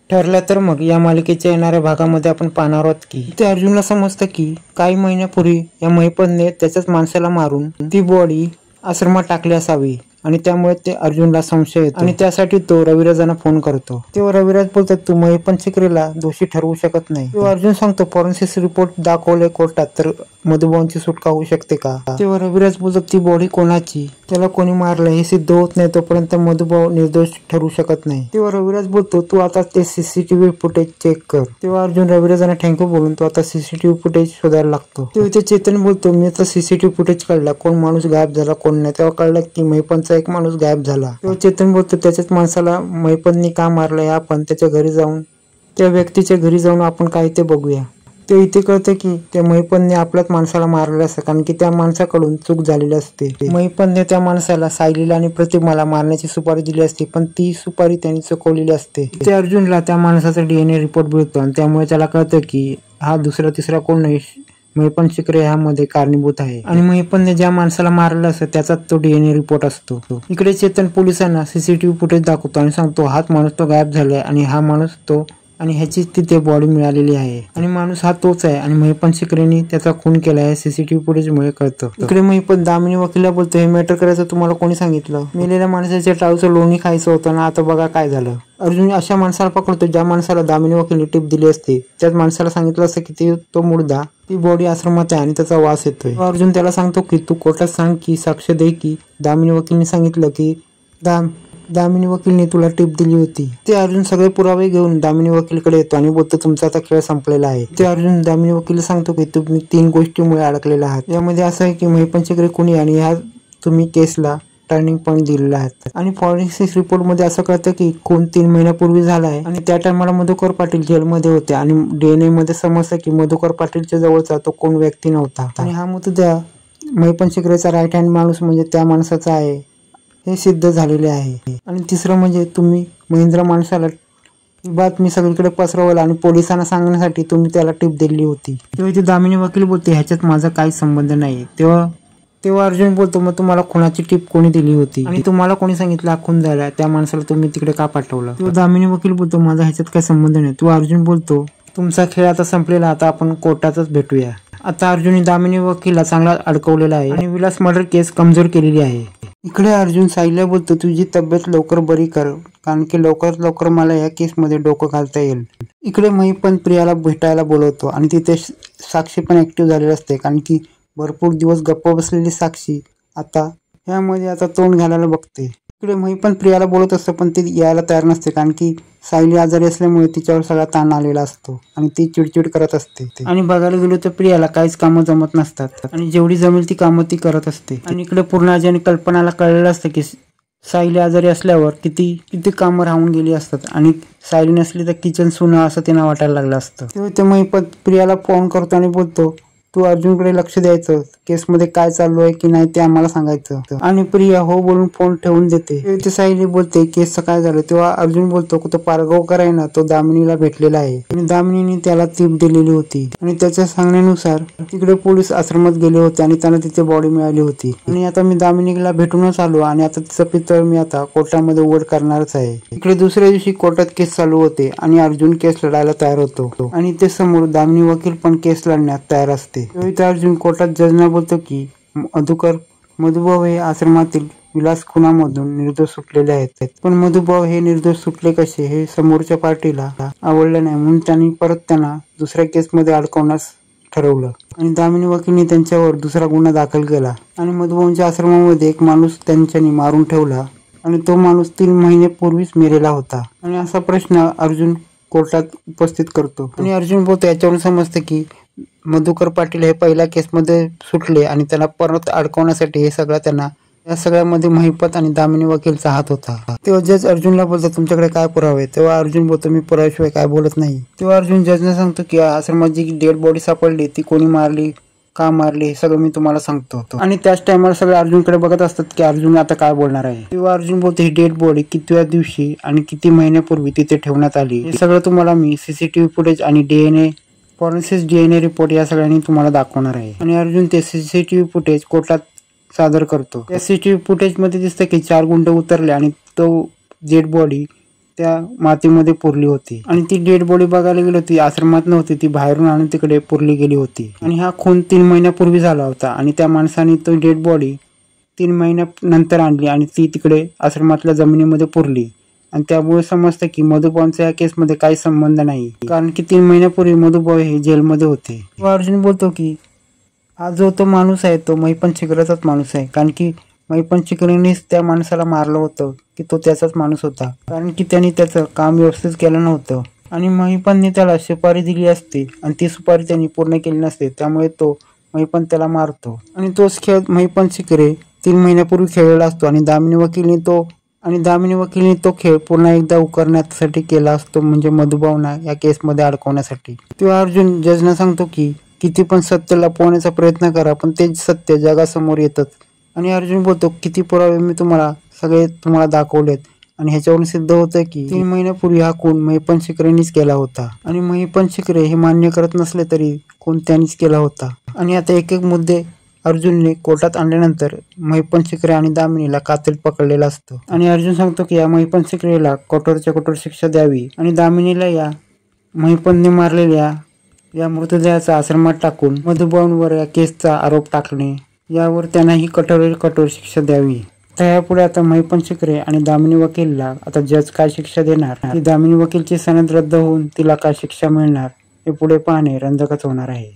ठरला तर मग या मालिकेच्या येणाऱ्या भागामध्ये आपण पाहणार आहोत की ते अर्जुनला समजतं की काही महिन्यापूर्वी या महिपतने त्याच्याच माणसाला मारून ती बॉडी आश्रमात टाकली असावी आणि त्यामुळे ते अर्जुनला संशय येतो आणि त्यासाठी तो रविराजांना फोन करतो। तेव्हा रविराज बोलतात तू महिपत शिकरेला दोषी ठरवू शकत नाही। तेव्हा अर्जुन सांगतो फॉरेन्सिक रिपोर्ट दाखवले कोर्टात तर मधुभाऊंची सुटका होऊ शकते का। तेव्हा रविराज बोलतात ती बॉडी कोणाची, त्याला कोणी मारलं हे सिद्ध होत नाही तोपर्यंत मधुभाऊ निर्दोष ठरू शकत नाही। तेव्हा रविराज बोलतो तू आता ते सीसीटीव्ही फुटेज चेक कर। तेव्हा अर्जुन रविराजांना थँक्यू बोलून तो आता सीसीटीव्ही फुटेज शोधायला लागतो। तेव्हा ते चेतन बोलतो मी आता सीसीटीव्ही फुटेज काढला, कोण माणूस गायब झाला कोण नाही। तेव्हा कळलं की महिपतचा एक माणूस गायब झाला। तेव्हा चेतन बोलतो त्याच्याच माणसाला महिपतनी का मारलंय, आपण त्याच्या घरी जाऊन त्या व्यक्तीच्या घरी जाऊन आपण काय ते बघूया। ते इथे कळतं की त्या महिपतने आपल्याच माणसाला मारलेलं असतं कारण की त्या माणसाकडून चूक झालेली असते। महिपतने त्या माणसाला सायलीला आणि प्रतिमाला मारण्याची सुपारी दिली असते पण ती सुपारी त्यांनी चुकवलेली असते। ते अर्जुनला त्या माणसाचा DNA रिपोर्ट मिळतो आणि त्यामुळे त्याला कळतं की हा दुसरा तिसरा कोण नाही, महिपत शिकरे ह्यामध्ये कारणीभूत आहे आणि महिपतने ज्या माणसाला मारलं असतं त्याचाच तो DNA रिपोर्ट असतो। इकडे चेतन पोलिसांना सीसीटीव्ही फुटेज दाखवतो आणि सांगतो हाच माणूस तो गायब झालाय आणि हा माणूस तो आणि ह्याची तिथे बॉडी मिळालेली आहे आणि माणूस हा तोच आहे आणि महिपत शिकरेने त्याचा खून केला आहे सीसीटीव्ही फुटेज मुळे कळतं। इकडे महिपत दामिनी वकीलला बोलतो हे मॅटर करायचं तुम्हाला कोणी सांगितलं, मेलेल्या माणसाच्या टाळूचं लोणी खायचं होतं ना, आता बघा काय झालं। अर्जुन अशा माणसाला पकडतो ज्या माणसाला दामिनी वकीलने टिप दिली असते, त्याच माणसाला सांगितलं असतं की तो मुर्दा ती बॉडी आश्रमात आहे आणि त्याचा वास येतोय। अर्जुन त्याला सांगतो की तू कोर्टात सांग की साक्ष दे की दामिनी वकीलने सांगितलं की दामिनी वकीलने तुला टिप दिली होती। ते अर्जुन सगळे पुरावे घेऊन दामिनी वकीलकडे येतो आणि बोलतो तुमचा आता खेळ संपलेला आहे। ते अर्जुन दामिनी वकील सांगतो की तुम्ही 3 गोष्टीमुळे अडकलेला आहात, यामध्ये असं आहे की महिपत शिकरे कोणी आणि ह्या तुम्ही केसला टर्निंग पॉईंट दिलेला आहे आणि फॉरेन्सिक रिपोर्ट मध्ये असं कळतं की खून 3 महिन्यापूर्वी झाला आहे आणि त्या टायमाला मधुकर पाटील जेलमध्ये होते आणि DNA मध्ये समजतं की मधुकर पाटीलच्या जवळचा तो कोण व्यक्ती नव्हता आणि हा मृतदेह महिपत शिकरेचा राईट हँड माणूस म्हणजे त्या माणसाचा आहे हे सिद्ध झालेले आहे। आणि तिसरं म्हणजे तुम्ही महेंद्र माणसाला ही बातमी सगळीकडे पसरवलं आणि पोलिसांना सांगण्यासाठी तुम्ही त्याला टिप दिली होती। तेव्हा ते दामिनी वकील बोलते ह्याच्यात माझा काही संबंध नाही। तेव्हा अर्जुन बोलतो मग तुम्हाला खुनाची टिप कोणी दिली होती आणि तुम्हाला कोणी सांगितलं खून झाला, त्या माणसाला तुम्ही तिकडे का पाठवलं। तेव्हा दामिनी वकील बोलतो माझा ह्याच्यात काही संबंध नाही। तेव्हा अर्जुन बोलतो तुमचा खेळ आता संपलेला, आता आपण कोर्टातच भेटूया। आता अर्जुन दामिनी वकीलला चांगला अडकवलेला आहे आणि विलास मर्डर केस कमजोर केलेली आहे। इकडे अर्जुन साईला बोलतो तुझी तब्येत लवकर बरी कर कारण की लवकरात लवकर मला या केसमध्ये डोकं घालता येईल। इकडे महिपत प्रियाला भेटायला बोलवतो आणि तिथे साक्षी पण ऍक्टिव्ह झालेली असते कारण की भरपूर दिवस गप्प बसलेली साक्षी आता ह्यामध्ये आता तोंड घालायला बघते। इकडे महिपत प्रियाला बोलत असतं पण ती यायला तयार नसते कारण की सायली आजारी असल्यामुळे तिच्यावर सगळा ताण आलेला असतो आणि ती चिडचिड करत असते आणि बघायला गेलो तर प्रियाला काहीच कामं जमत नसतात आणि जेवढी जमेल ती कामं ती करत असते। आणि इकडे पूर्णाजी आणि कल्पनाला कळलेलं असतं की सायली आजारी असल्यावर किती कामं राहून गेली असतात आणि सायली नसली तर किचन सुना असं त्यांना वाटायला लागलं असतं। तेव्हा ते महिपत प्रियाला फोन करतो आणि बोलतो तू अर्जुनकडे लक्ष द्यायचं, केसमध्ये काय चालू आहे की नाही ते आम्हाला सांगायचं। आणि प्रिया हो बोलून फोन ठेवून देते। ते सायली बोलते केसचं काय झालं। तेव्हा अर्जुन बोलतो तो पारगावकर आहे ना, तो दामिनीला भेटलेला आहे आणि दामिनीने त्याला टीप दिलेली होती आणि त्याच्या सांगण्यानुसार तिकडे पोलीस आश्रमात गेले होते आणि त्यांना तिथे बॉडी मिळाली होती आणि आता मी दामिनीला भेटूनच आलो आणि आता तिचं पितळ मी आता कोर्टामध्ये उघड करणारच आहे। इकडे दुसऱ्या दिवशी कोर्टात केस चालू होते आणि अर्जुन केस लढायला तयार होतो आणि ते समोर दामिनी वकील पण केस लढण्यात तयार असते। अर्जुन कोर्टात जजना बोलतो की मधुभाऊ हे आश्रमातील विलास खुनामधून निर्दोष सुटलेले आहेत पण मधुभाऊ हे निर्दोष सुटले कसे हे समोरच्या पार्टीला आवडलं नाही म्हणून त्यांनी परत त्यांना दुसऱ्या केसमध्ये अडकवण्यास ठरवलं आणि दामिनी वकीलने त्यांच्यावर दुसरा गुन्हा दाखल केला आणि मधुभाऊंच्या आश्रमामध्ये एक माणूस त्यांच्यानी मारून ठेवला आणि तो माणूस 3 महिन्यापूर्वीच मेलेला होता आणि असा प्रश्न अर्जुन कोर्टात उपस्थित करतो आणि अर्जुन बोलतो याच्यावरून समजते की मधुकर पाटील हे पहिल्या केसमध्ये सुटले आणि त्यांना परत अडकवण्यासाठी हे सगळं त्यांना या सगळ्यामध्ये महिपत आणि दामिनी वकीलचा हात होता। तेव्हा जज अर्जुनला बोलतो तुमच्याकडे काय पुरावे। तेव्हा अर्जुन बोलतो मी पुराव्याशिवाय काय बोलत नाही। तेव्हा अर्जुन जजने सांगतो की आश्रमात जी डेड बॉडी सापडली ती कोणी मारली, का मारली हे सगळं मी तुम्हाला सांगतो आणि त्याच टायमाला सगळे अर्जुनकडे बघत असतात की अर्जुन आता काय बोलणार आहे। तेव्हा अर्जुन बोलतो ही डेड बॉडी कितव्या दिवशी आणि किती महिन्यापूर्वी तिथे ठेवण्यात आली हे सगळं तुम्हाला मी सीसीटीव्ही फुटेज आणि DNA फॉरेन्सिक DNA रिपोर्ट या सगळ्यांनी तुम्हाला दाखवणार आहे आणि अर्जुन ते सीसीटीव्ही फुटेज कोर्टात सादर करतो। या सीसीटीव्ही फुटेज मध्ये दिसतं की 4 गुंड उतरले आणि तो डेड बॉडी त्या मातीमध्ये पुरली होती आणि ती डेड बॉडी बघायला गेली होती, आश्रमात नव्हती, ती बाहेरून आणून तिकडे पुरली गेली होती. आणि हा खून 3 महिन्यापूर्वी झाला होता आणि त्या माणसाने तो डेड बॉडी 3 महिन्यानंतर आणली आणि ती तिकडे आश्रमातल्या जमिनीमध्ये पुरली. आणि त्यामुळे समजतं की मधुभाऊंचा या केसमध्ये काही संबंध नाही, कारण की 3 महिन्यापूर्वी मधुभाऊ हे जेलमध्ये होते. अर्जुन बोलतो की हा जो तो माणूस आहे तो महिपत शिकरेचाच माणूस आहे, कारण की महिपत शिकरेनेच त्या माणसाला मारलं होतं की तो त्याचाच माणूस होता, कारण की त्यांनी त्याचं काम व्यवस्थित केलं नव्हतं आणि महिपतने त्याला सुपारी दिली असते आणि ती सुपारी त्यांनी पूर्ण केली नसते, त्यामुळे तो महिपत त्याला मारतो. आणि तोच खेळ महिपत शिकरे 3 महिन्यापूर्वी खेळलेला असतो आणि दामिनी वकिलीने तो खेळ पुन्हा एकदा उकरण्यासाठी केला असतो, म्हणजे मधुभाऊंना या केसमध्ये अडकवण्यासाठी. तेव्हा अर्जुन जजना सांगतो की किती पण सत्य लपवण्याचा प्रयत्न करा, पण ते सत्य जगासमोर येतच. आणि अर्जुन बोलतो किती पुरावे मी तुम्हाला दाखवलेत आणि ह्याच्यावरून सिद्ध होतं की 3 महिन्यापूर्वी हा खून महिपत शिकरेनेच केला होता आणि महिपत शिकरे हे मान्य करत नसले तरी खून त्यांनीच केला होता. आणि आता एक एक मुद्दे अर्जुनने कोर्टात आणल्यानंतर महिपत शिकरे आणि दामिनीला कात्रीत पकडलेलं असतं आणि अर्जुन सांगतो की या महिपत शिकरेला कठोरच्या कठोर शिक्षा द्यावी आणि दामिनीला या महिपतने मारलेल्या या मृतदेहाचा आश्रमात टाकून मधुभाऊंवर या केसचा आरोप टाकणे यावर त्यांनाही कठोर शिक्षा द्यावी. त्यापुढे आता महिपत शिकरे आणि दामिनी वकीलला आता जज काय शिक्षा देणार, दामिनी वकीलची सनद रद्द होऊन तिला काय शिक्षा मिळणार हे पुढे पाहणे रंजकच होणार आहे.